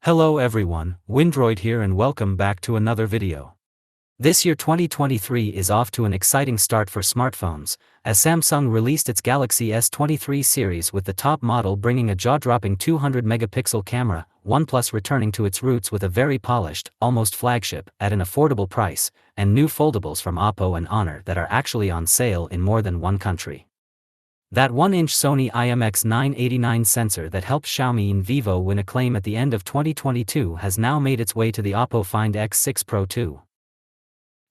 Hello everyone, Windroid here and welcome back to another video. This year 2023 is off to an exciting start for smartphones, as Samsung released its Galaxy S23 series with the top model bringing a jaw-dropping 200-megapixel camera, OnePlus returning to its roots with a very polished, almost flagship, at an affordable price, and new foldables from Oppo and Honor that are actually on sale in more than one country. That 1-inch Sony IMX989 sensor that helped Xiaomi and Vivo win acclaim at the end of 2022 has now made its way to the Oppo Find X6 Pro 2.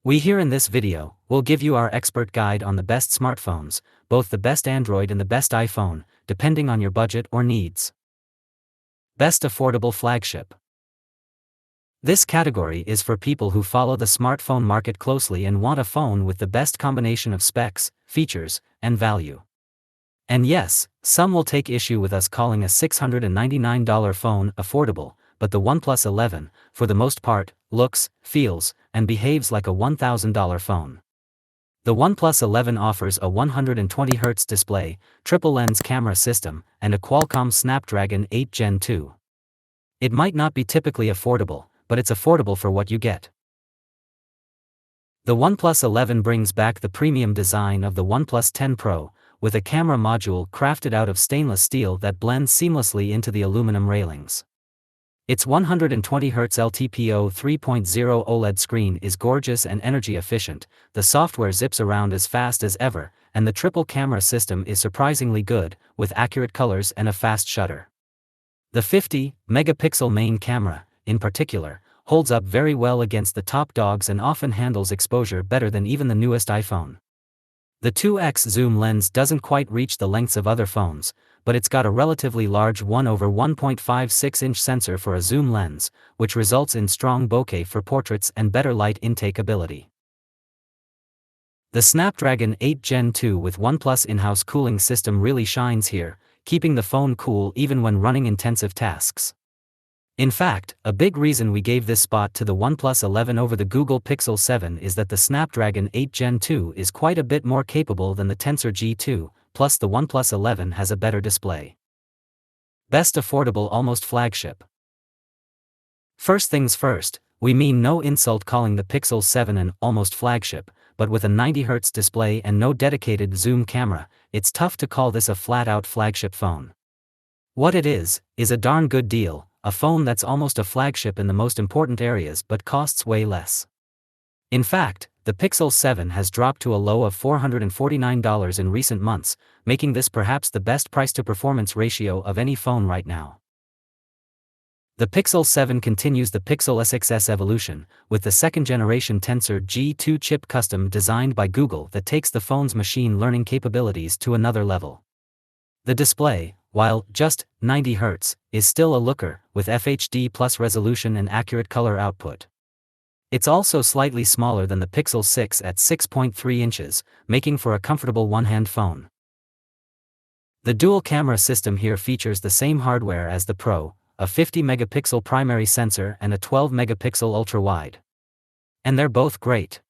We here in this video will give you our expert guide on the best smartphones, both the best Android and the best iPhone, depending on your budget or needs. Best affordable flagship. This category is for people who follow the smartphone market closely and want a phone with the best combination of specs, features, and value. And yes, some will take issue with us calling a $699 phone affordable, but the OnePlus 11, for the most part, looks, feels, and behaves like a $1,000 phone. The OnePlus 11 offers a 120Hz display, triple-lens camera system, and a Qualcomm Snapdragon 8 Gen 2. It might not be typically affordable, but it's affordable for what you get. The OnePlus 11 brings back the premium design of the OnePlus 10 Pro, with a camera module crafted out of stainless steel that blends seamlessly into the aluminum railings. Its 120Hz LTPO 3.0 OLED screen is gorgeous and energy efficient, the software zips around as fast as ever, and the triple camera system is surprisingly good, with accurate colors and a fast shutter. The 50-megapixel main camera, in particular, holds up very well against the top dogs and often handles exposure better than even the newest iPhone. The 2x zoom lens doesn't quite reach the lengths of other phones, but it's got a relatively large 1/1.56-inch sensor for a zoom lens, which results in strong bokeh for portraits and better light intake ability. The Snapdragon 8 Gen 2 with OnePlus in-house cooling system really shines here, keeping the phone cool even when running intensive tasks. In fact, a big reason we gave this spot to the OnePlus 11 over the Google Pixel 7 is that the Snapdragon 8 Gen 2 is quite a bit more capable than the Tensor G2, plus the OnePlus 11 has a better display. Best affordable almost flagship. First things first, we mean no insult calling the Pixel 7 an almost flagship, but with a 90Hz display and no dedicated zoom camera, it's tough to call this a flat-out flagship phone. What it is a darn good deal. A phone that's almost a flagship in the most important areas but costs way less. In fact, the Pixel 7 has dropped to a low of $449 in recent months, making this perhaps the best price-to-performance ratio of any phone right now. The Pixel 7 continues the Pixel SXS evolution, with the second-generation Tensor G2 chip custom designed by Google that takes the phone's machine learning capabilities to another level. The display, while just 90 Hz, is still a looker, with FHD plus resolution and accurate color output. It's also slightly smaller than the Pixel 6 at 6.3 inches, making for a comfortable one-hand phone. The dual camera system here features the same hardware as the Pro, a 50-megapixel primary sensor and a 12-megapixel ultra-wide. And they're both great.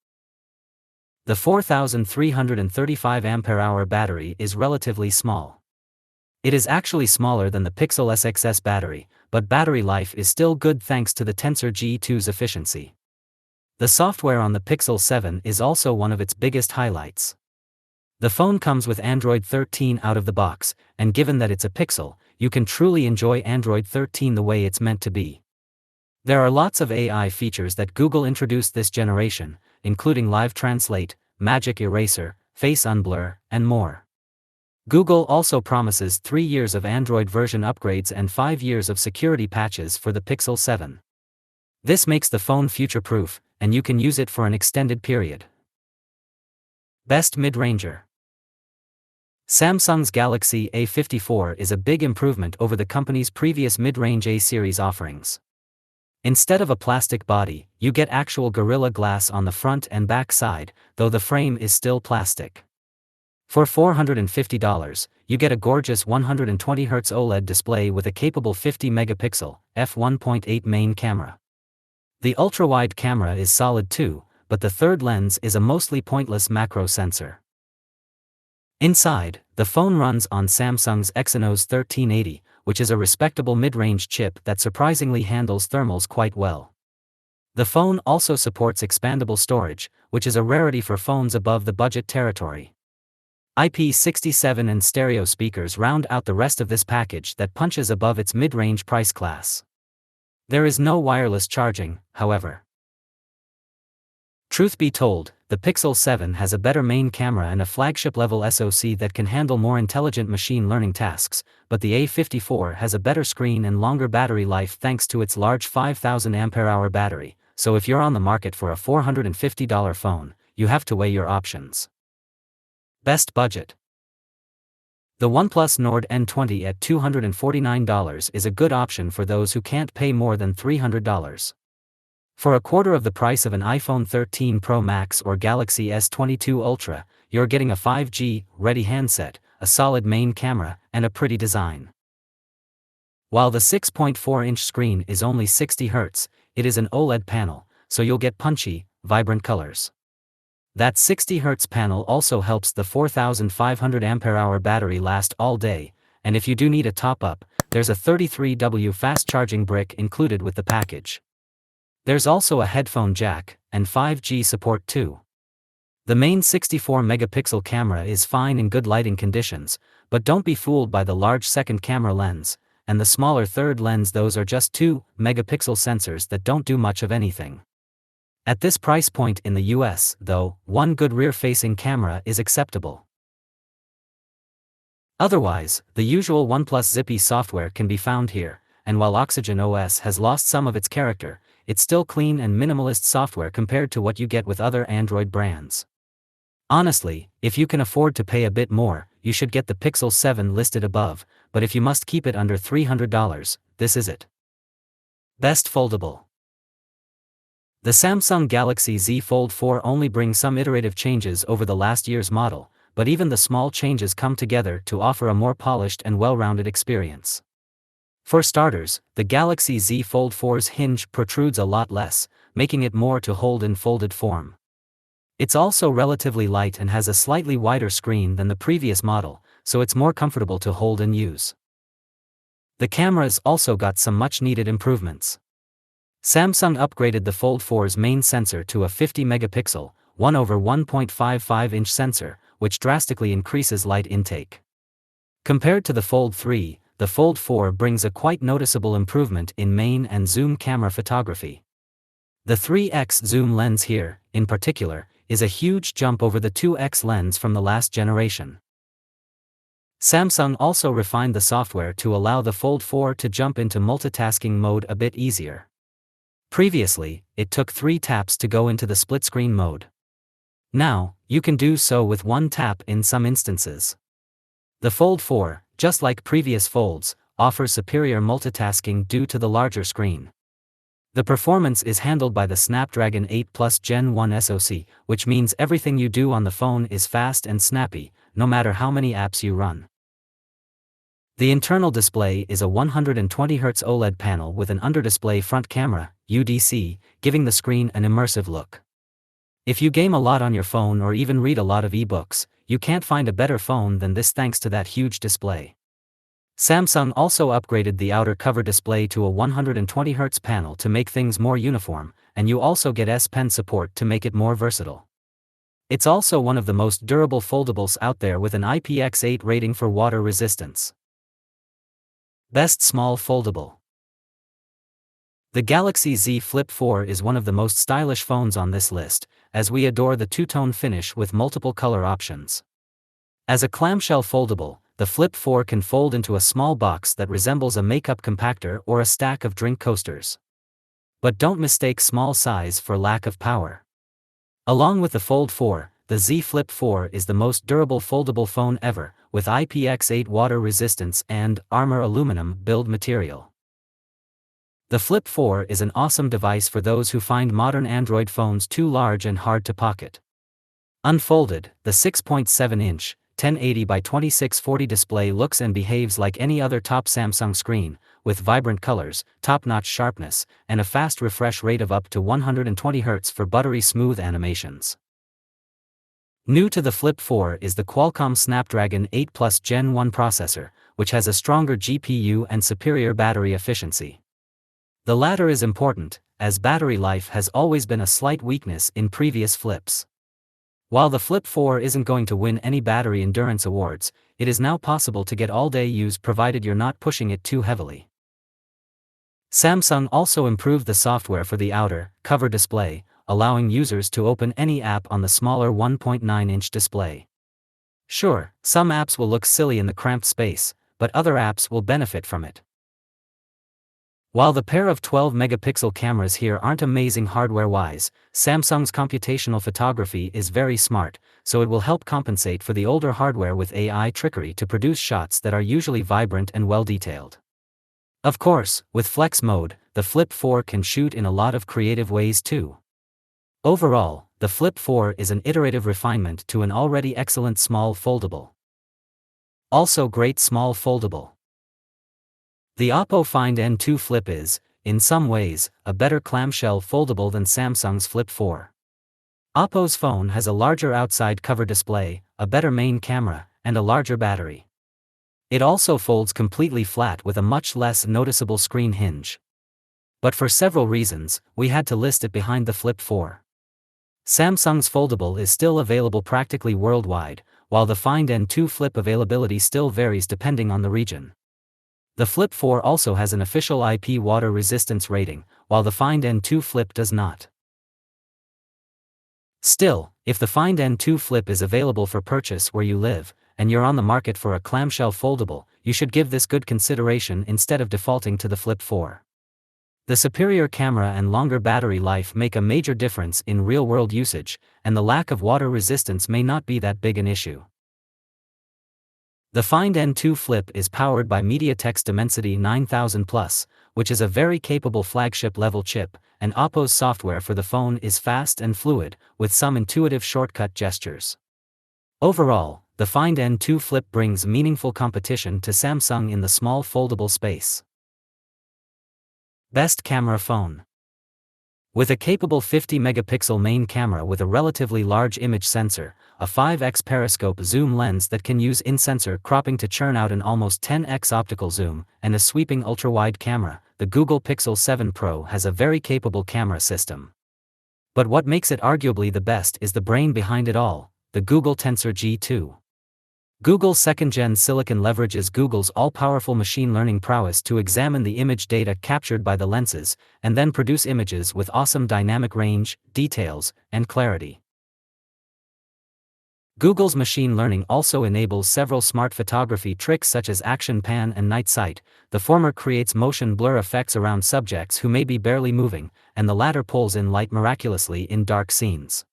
The 4,335 mAh battery is relatively small. It is actually smaller than the Pixel SXS battery, but battery life is still good thanks to the Tensor G2's efficiency. The software on the Pixel 7 is also one of its biggest highlights. The phone comes with Android 13 out of the box, and given that it's a Pixel, you can truly enjoy Android 13 the way it's meant to be. There are lots of AI features that Google introduced this generation, including Live Translate, Magic Eraser, Face Unblur, and more. Google also promises 3 years of Android version upgrades and 5 years of security patches for the Pixel 7. This makes the phone future-proof, and you can use it for an extended period. Best mid-ranger. Samsung's Galaxy A54 is a big improvement over the company's previous mid-range A-series offerings. Instead of a plastic body, you get actual Gorilla Glass on the front and back side, though the frame is still plastic. For $450, you get a gorgeous 120Hz OLED display with a capable 50-megapixel, f1.8 main camera. The ultra-wide camera is solid too, but the third lens is a mostly pointless macro sensor. Inside, the phone runs on Samsung's Exynos 1380, which is a respectable mid-range chip that surprisingly handles thermals quite well. The phone also supports expandable storage, which is a rarity for phones above the budget territory. IP67 and stereo speakers round out the rest of this package that punches above its mid-range price class. There is no wireless charging, however. Truth be told, the Pixel 7 has a better main camera and a flagship-level SoC that can handle more intelligent machine learning tasks, but the A54 has a better screen and longer battery life thanks to its large 5000 mAh battery, so if you're on the market for a $450 phone, you have to weigh your options. Best budget. The OnePlus Nord N20 at $249 is a good option for those who can't pay more than $300. For a quarter of the price of an iPhone 13 Pro Max or Galaxy S22 Ultra, you're getting a 5G-ready handset, a solid main camera, and a pretty design. While the 6.4-inch screen is only 60 Hz, it is an OLED panel, so you'll get punchy, vibrant colors. That 60 Hz panel also helps the 4500 mAh battery last all day, and if you do need a top-up, there's a 33W fast charging brick included with the package. There's also a headphone jack, and 5G support too. The main 64-megapixel camera is fine in good lighting conditions, but don't be fooled by the large second camera lens, and the smaller third lens. Those are just 2-megapixel sensors that don't do much of anything. At this price point in the US, though, one good rear-facing camera is acceptable. Otherwise, the usual OnePlus Zippy software can be found here, and while Oxygen OS has lost some of its character, it's still clean and minimalist software compared to what you get with other Android brands. Honestly, if you can afford to pay a bit more, you should get the Pixel 7 listed above, but if you must keep it under $300, this is it. Best foldable. The Samsung Galaxy Z Fold 4 only brings some iterative changes over the last year's model, but even the small changes come together to offer a more polished and well-rounded experience. For starters, the Galaxy Z Fold 4's hinge protrudes a lot less, making it more to hold in folded form. It's also relatively light and has a slightly wider screen than the previous model, so it's more comfortable to hold and use. The camera's also got some much-needed improvements. Samsung upgraded the Fold 4's main sensor to a 50-megapixel, 1/1.55-inch sensor, which drastically increases light intake. Compared to the Fold 3, the Fold 4 brings a quite noticeable improvement in main and zoom camera photography. The 3x zoom lens here, in particular, is a huge jump over the 2x lens from the last generation. Samsung also refined the software to allow the Fold 4 to jump into multitasking mode a bit easier. Previously, it took 3 taps to go into the split-screen mode. Now, you can do so with 1 tap in some instances. The Fold 4, just like previous folds, offers superior multitasking due to the larger screen. The performance is handled by the Snapdragon 8 Plus Gen 1 SoC, which means everything you do on the phone is fast and snappy, no matter how many apps you run. The internal display is a 120 Hz OLED panel with an under-display front camera, UDC, giving the screen an immersive look. If you game a lot on your phone or even read a lot of ebooks, you can't find a better phone than this thanks to that huge display. Samsung also upgraded the outer cover display to a 120 Hz panel to make things more uniform, and you also get S Pen support to make it more versatile. It's also one of the most durable foldables out there with an IPX8 rating for water resistance. Best small foldable. The Galaxy Z Flip 4 is one of the most stylish phones on this list, as we adore the two-tone finish with multiple color options. As a clamshell foldable, the Flip 4 can fold into a small box that resembles a makeup compactor or a stack of drink coasters. But don't mistake small size for lack of power. Along with the Fold 4, the Z Flip 4 is the most durable foldable phone ever, with IPX8 water resistance and Armor aluminum build material. The Flip 4 is an awesome device for those who find modern Android phones too large and hard to pocket. Unfolded, the 6.7-inch, 1080 by 2640 display looks and behaves like any other top Samsung screen, with vibrant colors, top-notch sharpness, and a fast refresh rate of up to 120 Hz for buttery smooth animations. New to the Flip 4 is the Qualcomm Snapdragon 8 Plus Gen 1 processor, which has a stronger GPU and superior battery efficiency. The latter is important, as battery life has always been a slight weakness in previous flips. While the Flip 4 isn't going to win any battery endurance awards, it is now possible to get all-day use provided you're not pushing it too heavily. Samsung also improved the software for the outer, cover display, allowing users to open any app on the smaller 1.9-inch display. Sure, some apps will look silly in the cramped space, but other apps will benefit from it. While the pair of 12-megapixel cameras here aren't amazing hardware-wise, Samsung's computational photography is very smart, so it will help compensate for the older hardware with AI trickery to produce shots that are usually vibrant and well-detailed. Of course, with Flex mode, the Flip 4 can shoot in a lot of creative ways too. Overall, the Flip 4 is an iterative refinement to an already excellent small foldable. Also great small foldable. The Oppo Find N2 Flip is, in some ways, a better clamshell foldable than Samsung's Flip 4. Oppo's phone has a larger outside cover display, a better main camera, and a larger battery. It also folds completely flat with a much less noticeable screen hinge. But for several reasons, we had to list it behind the Flip 4. Samsung's foldable is still available practically worldwide, while the Find N2 Flip availability still varies depending on the region. The Flip 4 also has an official IP water resistance rating, while the Find N2 Flip does not. Still, if the Find N2 Flip is available for purchase where you live, and you're on the market for a clamshell foldable, you should give this good consideration instead of defaulting to the Flip 4. The superior camera and longer battery life make a major difference in real-world usage, and the lack of water resistance may not be that big an issue. The Find N2 Flip is powered by MediaTek's Dimensity 9000 Plus, which is a very capable flagship-level chip, and Oppo's software for the phone is fast and fluid, with some intuitive shortcut gestures. Overall, the Find N2 Flip brings meaningful competition to Samsung in the small foldable space. Best camera phone. With a capable 50-megapixel main camera with a relatively large image sensor, a 5x periscope zoom lens that can use in-sensor cropping to churn out an almost 10x optical zoom, and a sweeping ultra-wide camera, the Google Pixel 7 Pro has a very capable camera system. But what makes it arguably the best is the brain behind it all, the Google Tensor G2. Google's second-gen silicon leverages Google's all-powerful machine learning prowess to examine the image data captured by the lenses, and then produce images with awesome dynamic range, details, and clarity. Google's machine learning also enables several smart photography tricks such as action pan and night sight. The former creates motion blur effects around subjects who may be barely moving, and the latter pulls in light miraculously in dark scenes.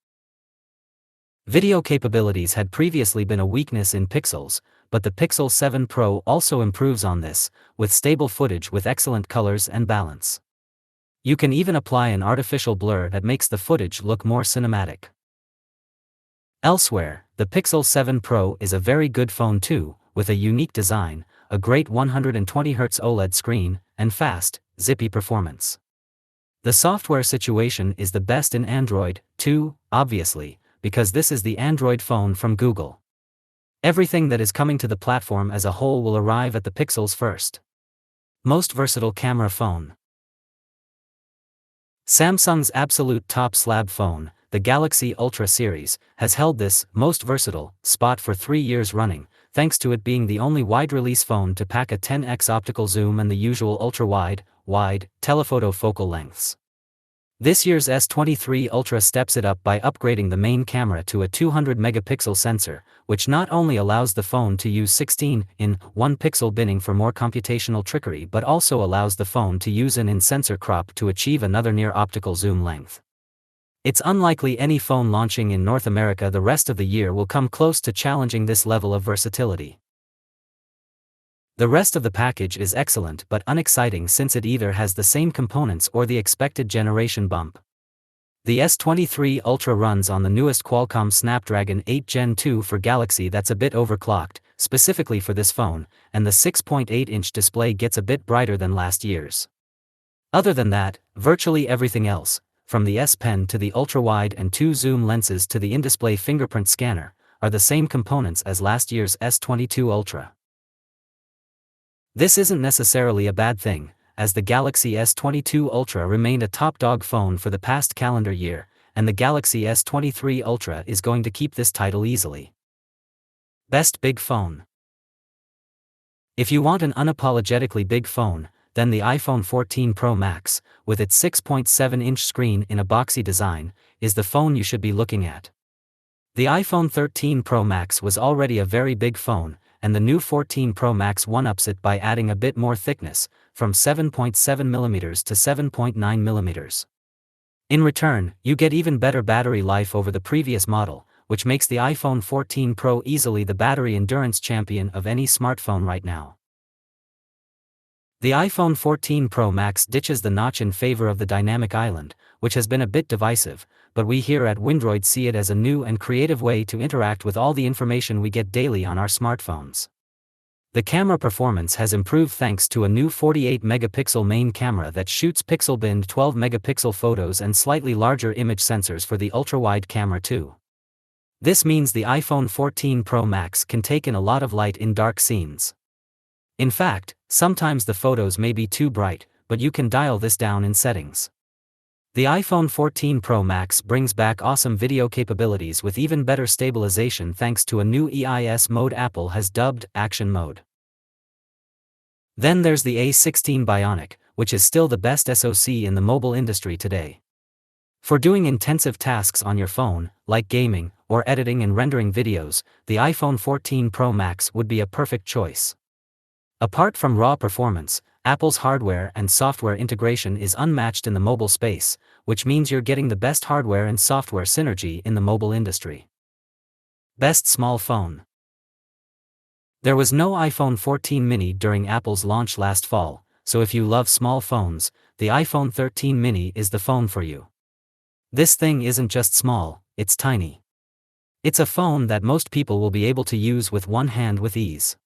Video capabilities had previously been a weakness in Pixels, but the Pixel 7 Pro also improves on this, with stable footage with excellent colors and balance. You can even apply an artificial blur that makes the footage look more cinematic. Elsewhere, the Pixel 7 Pro is a very good phone too, with a unique design, a great 120Hz OLED screen, and fast, zippy performance. The software situation is the best in Android, too, obviously, because this is the Android phone from Google. Everything that is coming to the platform as a whole will arrive at the Pixel's first. Most versatile camera phone. Samsung's absolute top slab phone, the Galaxy Ultra series, has held this most versatile spot for 3 years running, thanks to it being the only wide-release phone to pack a 10x optical zoom and the usual ultra-wide, wide, telephoto focal lengths. This year's S23 Ultra steps it up by upgrading the main camera to a 200-megapixel sensor, which not only allows the phone to use 16:1 pixel binning for more computational trickery but also allows the phone to use an in-sensor crop to achieve another near-optical zoom length. It's unlikely any phone launching in North America the rest of the year will come close to challenging this level of versatility. The rest of the package is excellent but unexciting since it either has the same components or the expected generation bump. The S23 Ultra runs on the newest Qualcomm Snapdragon 8 Gen 2 for Galaxy that's a bit overclocked, specifically for this phone, and the 6.8-inch display gets a bit brighter than last year's. Other than that, virtually everything else, from the S Pen to the ultra-wide and 2 zoom lenses to the in-display fingerprint scanner, are the same components as last year's S22 Ultra. This isn't necessarily a bad thing, as the Galaxy S22 Ultra remained a top dog phone for the past calendar year, and the Galaxy S23 Ultra is going to keep this title easily. Best Big Phone. If you want an unapologetically big phone, then the iPhone 14 Pro Max, with its 6.7-inch screen in a boxy design, is the phone you should be looking at. The iPhone 13 Pro Max was already a very big phone, and the new 14 Pro Max one-ups it by adding a bit more thickness, from 7.7mm to 7.9mm. In return, you get even better battery life over the previous model, which makes the iPhone 14 Pro easily the battery endurance champion of any smartphone right now. The iPhone 14 Pro Max ditches the notch in favor of the dynamic island, which has been a bit divisive, but we here at Windroid see it as a new and creative way to interact with all the information we get daily on our smartphones. The camera performance has improved thanks to a new 48-megapixel main camera that shoots pixel-binned 12-megapixel photos and slightly larger image sensors for the ultra-wide camera too. This means the iPhone 14 Pro Max can take in a lot of light in dark scenes. In fact, sometimes the photos may be too bright, but you can dial this down in settings. The iPhone 14 Pro Max brings back awesome video capabilities with even better stabilization thanks to a new EIS mode Apple has dubbed Action Mode. Then there's the A16 Bionic, which is still the best SoC in the mobile industry today. For doing intensive tasks on your phone, like gaming, or editing and rendering videos, the iPhone 14 Pro Max would be a perfect choice. Apart from raw performance, Apple's hardware and software integration is unmatched in the mobile space, which means you're getting the best hardware and software synergy in the mobile industry. Best Small Phone. There was no iPhone 14 mini during Apple's launch last fall, so if you love small phones, the iPhone 13 mini is the phone for you. This thing isn't just small, it's tiny. It's a phone that most people will be able to use with one hand with ease.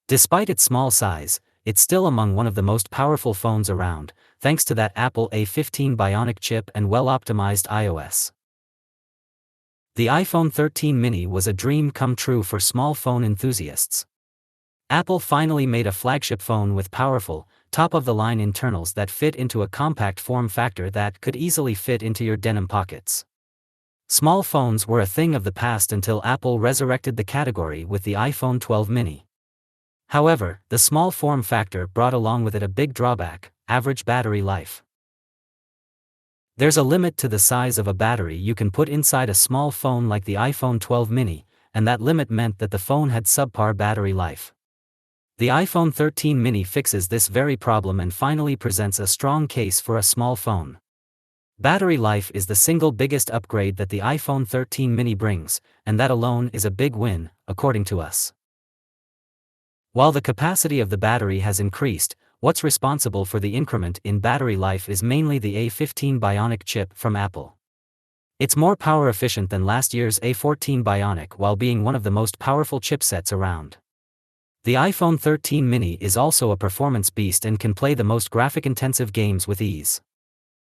Despite its small size, it's still among one of the most powerful phones around, thanks to that Apple A15 Bionic chip and well-optimized iOS. The iPhone 13 mini was a dream come true for small phone enthusiasts. Apple finally made a flagship phone with powerful, top-of-the-line internals that fit into a compact form factor that could easily fit into your denim pockets. Small phones were a thing of the past until Apple resurrected the category with the iPhone 12 mini. However, the small form factor brought along with it a big drawback: average battery life. There's a limit to the size of a battery you can put inside a small phone like the iPhone 12 mini, and that limit meant that the phone had subpar battery life. The iPhone 13 mini fixes this very problem and finally presents a strong case for a small phone. Battery life is the single biggest upgrade that the iPhone 13 mini brings, and that alone is a big win, according to us. While the capacity of the battery has increased, what's responsible for the increment in battery life is mainly the A15 Bionic chip from Apple. It's more power efficient than last year's A14 Bionic while being one of the most powerful chipsets around. The iPhone 13 mini is also a performance beast and can play the most graphic-intensive games with ease.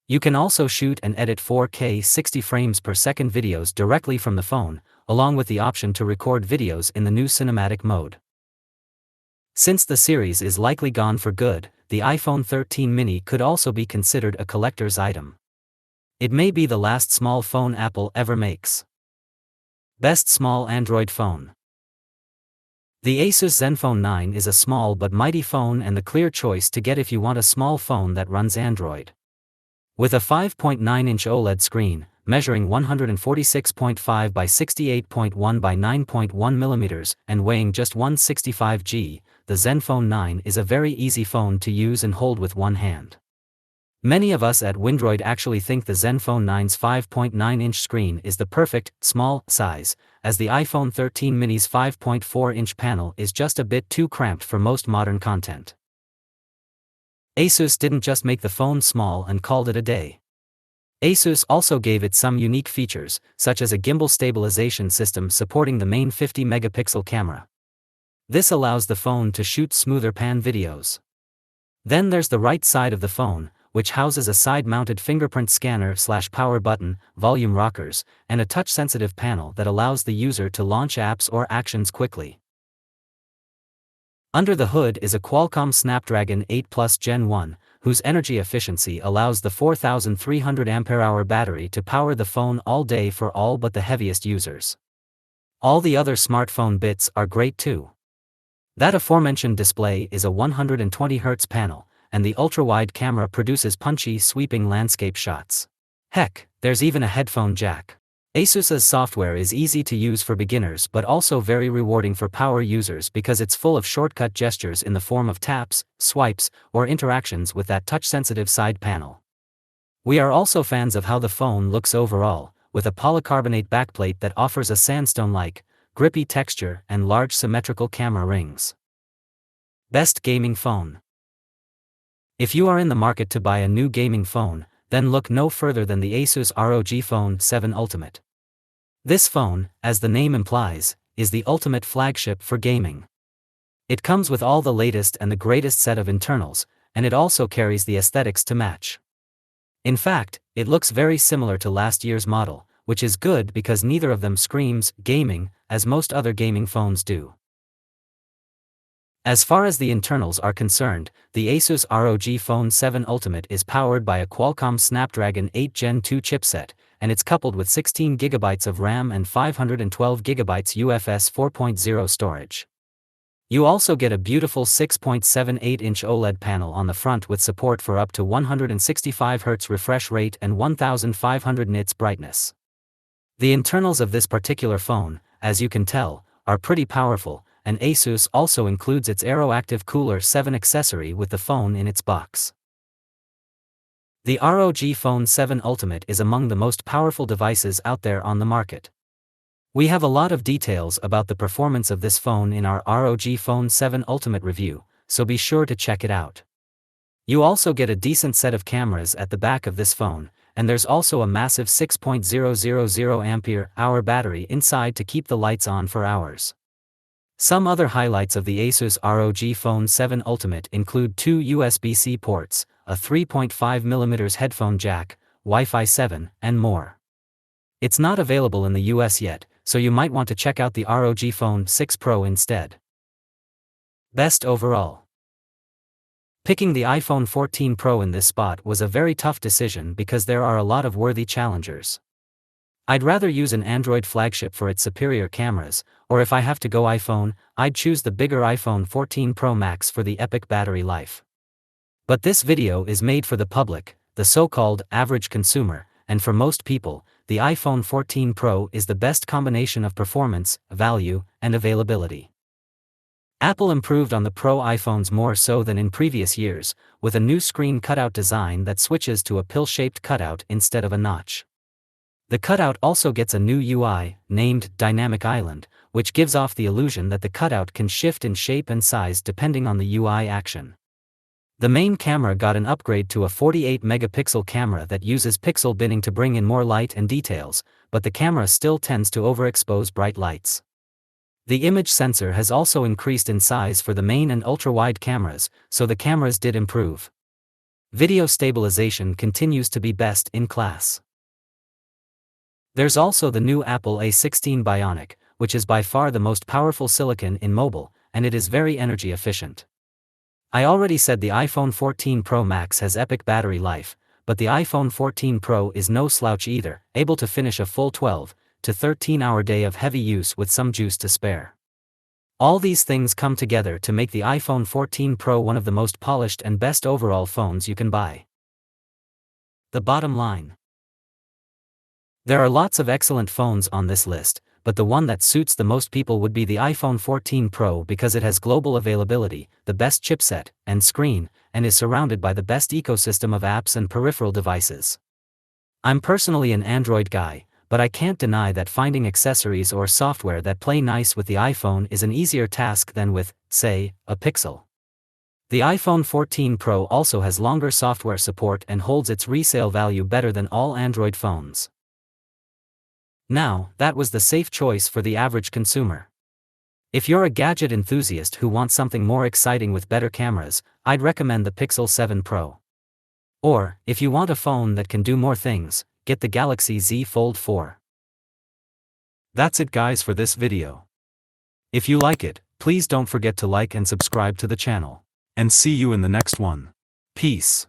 You can also shoot and edit 4K 60 frames per second videos directly from the phone, along with the option to record videos in the new cinematic mode. Since the series is likely gone for good, the iPhone 13 mini could also be considered a collector's item. It may be the last small phone Apple ever makes. Best Small Android Phone. The Asus Zenfone 9 is a small but mighty phone and the clear choice to get if you want a small phone that runs Android. With a 5.9-inch OLED screen, measuring 146.5 by 68.1 by 9.1 mm and weighing just 165 g, the Zenfone 9 is a very easy phone to use and hold with one hand. Many of us at Windroid actually think the Zenfone 9's 5.9-inch screen is the perfect, small, size, as the iPhone 13 mini's 5.4-inch panel is just a bit too cramped for most modern content. Asus didn't just make the phone small and called it a day. Asus also gave it some unique features, such as a gimbal stabilization system supporting the main 50-megapixel camera. This allows the phone to shoot smoother pan videos. Then there's the right side of the phone, which houses a side-mounted fingerprint scanner/power button, volume rockers, and a touch-sensitive panel that allows the user to launch apps or actions quickly. Under the hood is a Qualcomm Snapdragon 8 Plus Gen 1, whose energy efficiency allows the 4300 mAh battery to power the phone all day for all but the heaviest users. All the other smartphone bits are great too. That aforementioned display is a 120Hz panel, and the ultra-wide camera produces punchy, sweeping landscape shots. Heck, there's even a headphone jack. Asus's software is easy to use for beginners but also very rewarding for power users because it's full of shortcut gestures in the form of taps, swipes, or interactions with that touch-sensitive side panel. We are also fans of how the phone looks overall, with a polycarbonate backplate that offers a sandstone-like, grippy texture and large symmetrical camera rings. Best gaming phone. If you are in the market to buy a new gaming phone, then look no further than the Asus ROG Phone 7 Ultimate. This phone, as the name implies, is the ultimate flagship for gaming. It comes with all the latest and the greatest set of internals, and it also carries the aesthetics to match. In fact, it looks very similar to last year's model, which is good because neither of them screams gaming, as most other gaming phones do. As far as the internals are concerned, the Asus ROG Phone 7 Ultimate is powered by a Qualcomm Snapdragon 8 Gen 2 chipset, and it's coupled with 16GB of RAM and 512GB UFS 4.0 storage. You also get a beautiful 6.78-inch OLED panel on the front with support for up to 165Hz refresh rate and 1500 nits brightness. The internals of this particular phone, as you can tell, are pretty powerful, and Asus also includes its Aeroactive Cooler 7 accessory with the phone in its box. The ROG Phone 7 Ultimate is among the most powerful devices out there on the market. We have a lot of details about the performance of this phone in our ROG Phone 7 Ultimate review, so be sure to check it out. You also get a decent set of cameras at the back of this phone, and there's also a massive 6.000 Ah battery inside to keep the lights on for hours. Some other highlights of the Asus ROG Phone 7 Ultimate include 2 USB-C ports, a 3.5mm headphone jack, Wi-Fi 7, and more. It's not available in the US yet, so you might want to check out the ROG Phone 6 Pro instead. Best overall. Picking the iPhone 14 Pro in this spot was a very tough decision because there are a lot of worthy challengers. I'd rather use an Android flagship for its superior cameras, or if I have to go iPhone, I'd choose the bigger iPhone 14 Pro Max for the epic battery life. But this video is made for the public, the so-called average consumer, and for most people, the iPhone 14 Pro is the best combination of performance, value, and availability. Apple improved on the Pro iPhones more so than in previous years, with a new screen cutout design that switches to a pill-shaped cutout instead of a notch. The cutout also gets a new UI, named Dynamic Island, which gives off the illusion that the cutout can shift in shape and size depending on the UI action. The main camera got an upgrade to a 48-megapixel camera that uses pixel binning to bring in more light and details, but the camera still tends to overexpose bright lights. The image sensor has also increased in size for the main and ultra-wide cameras, so the cameras did improve. Video stabilization continues to be best in class. There's also the new Apple A16 Bionic, which is by far the most powerful silicon in mobile, and it is very energy efficient. I already said the iPhone 14 Pro Max has epic battery life, but the iPhone 14 Pro is no slouch either, able to finish a full 12 to 13-hour day of heavy use with some juice to spare. All these things come together to make the iPhone 14 Pro one of the most polished and best overall phones you can buy. The bottom line. There are lots of excellent phones on this list, but the one that suits the most people would be the iPhone 14 Pro because it has global availability, the best chipset and screen, and is surrounded by the best ecosystem of apps and peripheral devices. I'm personally an Android guy, but I can't deny that finding accessories or software that play nice with the iPhone is an easier task than with, say, a Pixel. The iPhone 14 Pro also has longer software support and holds its resale value better than all Android phones. Now, that was the safe choice for the average consumer. If you're a gadget enthusiast who wants something more exciting with better cameras, I'd recommend the Pixel 7 Pro. Or, if you want a phone that can do more things, get the Galaxy Z Fold 4. That's it guys for this video. If you like it, Please don't forget to like and subscribe to the channel. And see you in the next one. Peace.